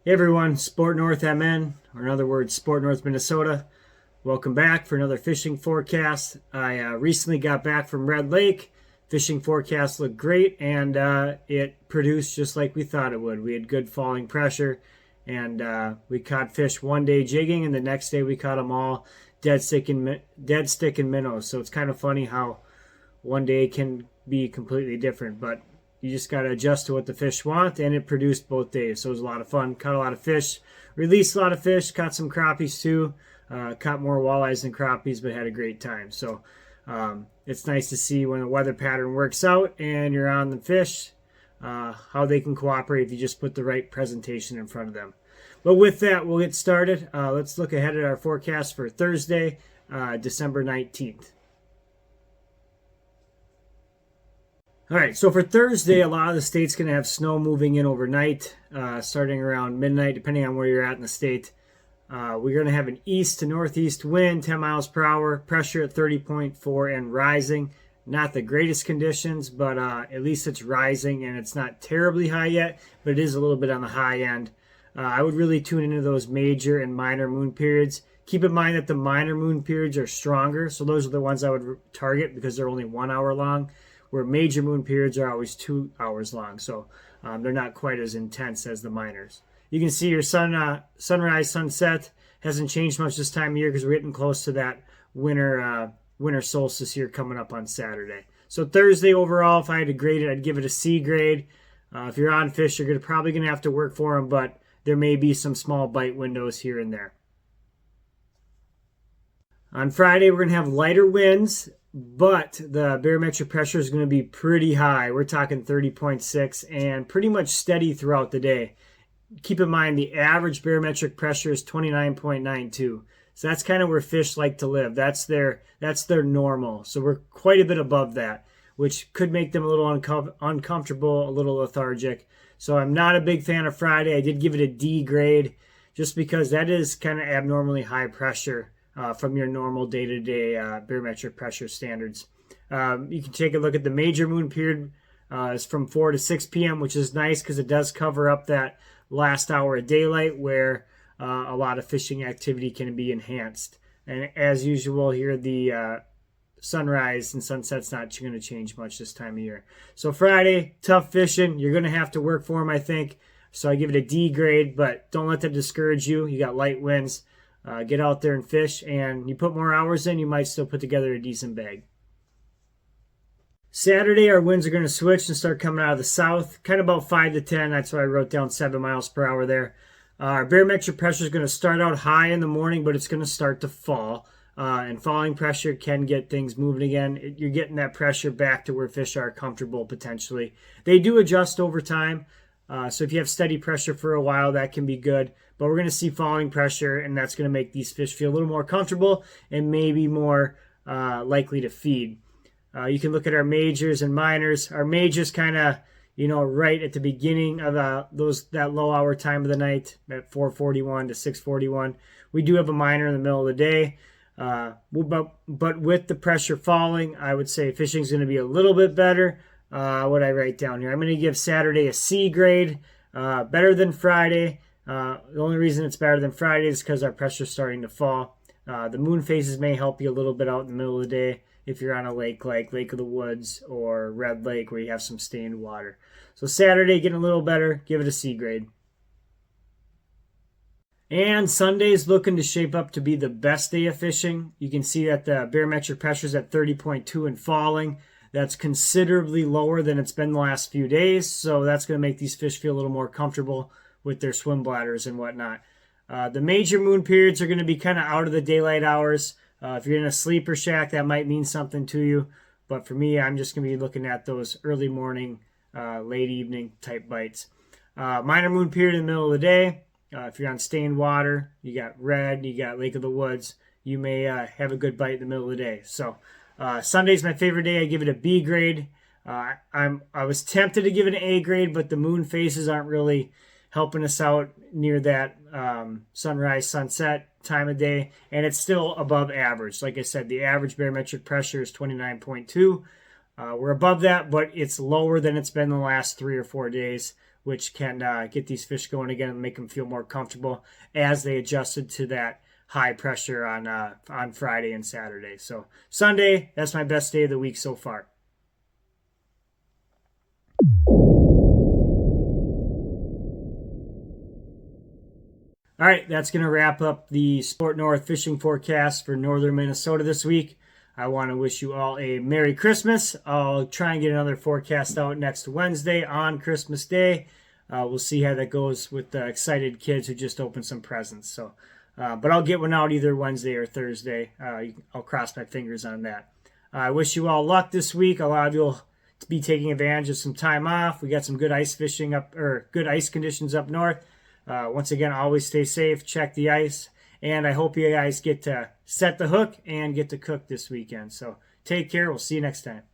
Hey everyone, Sport North MN, or in other words, Sport North Minnesota. Welcome back for another fishing forecast. I recently got back from Red Lake. Fishing forecast looked great, and it produced just like we thought it would. We had good falling pressure, and we caught fish one day jigging, and the next day we caught them all dead stick and minnows. So it's kind of funny how one day can be completely different, but you just got to adjust to what the fish want, and it produced both days. So it was a lot of fun. Caught a lot of fish, released a lot of fish, caught some crappies too. Caught more walleyes than crappies, but had a great time. So it's nice to see when the weather pattern works out and you're on the fish, how they can cooperate if you just put the right presentation in front of them. But with that, we'll get started. Let's look ahead at our forecast for Thursday, December 19th. All right, so for Thursday, a lot of the state's going to have snow moving in overnight, starting around midnight, depending on where you're at in the state. We're going to have an east to northeast wind, 10 miles per hour, pressure at 30.4 and rising. Not the greatest conditions, but at least it's rising, and it's not terribly high yet, but it is a little bit on the high end. I would really tune into those major and minor moon periods. Keep in mind that the minor moon periods are stronger, so those are the ones I would target because they're only 1 hour long, where major moon periods are always 2 hours long. So they're not quite as intense as the minors. You can see your sunrise, sunset hasn't changed much this time of year because we're getting close to that winter solstice here coming up on Saturday. So Thursday overall, if I had to grade it, I'd give it a C grade. If you're on fish, you're probably going to have to work for them, but there may be some small bite windows here and there. On Friday, we're going to have lighter winds, but the barometric pressure is going to be pretty high. We're talking 30.6 and pretty much steady throughout the day. Keep in mind the average barometric pressure is 29.92. So that's kind of where fish like to live. That's their normal. So we're quite a bit above that, which could make them a little uncomfortable, a little lethargic. So I'm not a big fan of Friday. I did give it a D grade just because that is kind of abnormally high pressure from your normal day-to-day barometric pressure standards. You can take a look at the major moon period. It's from 4 to 6 p.m., which is nice because it does cover up that last hour of daylight where a lot of fishing activity can be enhanced. And as usual here, the sunrise and sunset's not going to change much this time of year. So Friday, tough fishing. You're going to have to work for them, I think. So I give it a D grade, but don't let that discourage you. You got light winds. Get out there and fish, and you put more hours in, you might still put together a decent bag. Saturday, our winds are going to switch and start coming out of the south, kind of about 5 to 10. That's why I wrote down 7 miles per hour there. Our barometric pressure is going to start out high in the morning, but it's going to start to fall. And falling pressure can get things moving again. You're getting that pressure back to where fish are comfortable potentially. They do adjust over time. So if you have steady pressure for a while, that can be good. But we're going to see falling pressure, and that's going to make these fish feel a little more comfortable and maybe more likely to feed. You can look at our majors and minors. Our majors kind of, right at the beginning of that low hour time of the night at 4:41 to 6:41. We do have a minor in the middle of the day. But with the pressure falling, I would say fishing is going to be a little bit better. What I write down here, I'm going to give Saturday a C grade, better than Friday. The only reason it's better than Friday is because our pressure is starting to fall. The moon phases may help you a little bit out in the middle of the day if you're on a lake like Lake of the Woods or Red Lake where you have some stained water. So Saturday getting a little better, give it a C grade. And Sunday's looking to shape up to be the best day of fishing. You can see that the barometric pressure is at 30.2 and falling. That's considerably lower than it's been the last few days, so that's going to make these fish feel a little more comfortable with their swim bladders and whatnot. The major moon periods are going to be kind of out of the daylight hours. If you're in a sleeper shack, that might mean something to you. But for me, I'm just going to be looking at those early morning, late evening type bites. Minor moon period in the middle of the day. If you're on stained water, you got red, you got Lake of the Woods, you may have a good bite in the middle of the day. So Sunday's my favorite day. I give it a B grade. I was tempted to give it an A grade, but the moon phases aren't really helping us out near that sunrise, sunset time of day, and it's still above average. Like I said, the average barometric pressure is 29.2. We're above that, but it's lower than it's been the last 3 or 4 days, which can get these fish going again and make them feel more comfortable as they adjusted to that high pressure on Friday and Saturday. So Sunday, that's my best day of the week so far. All right, that's going to wrap up the Sport North fishing forecast for northern Minnesota this week. I want to wish you all a Merry Christmas. I'll try and get another forecast out next Wednesday on Christmas Day. We'll see how that goes with the excited kids who just opened some presents. So, but I'll get one out either Wednesday or Thursday. I'll cross my fingers on that. I wish you all luck this week. A lot of you will be taking advantage of some time off. We got some good ice fishing good ice conditions up north. Once again, always stay safe, check the ice, and I hope you guys get to set the hook and get to cook this weekend. So take care. We'll see you next time.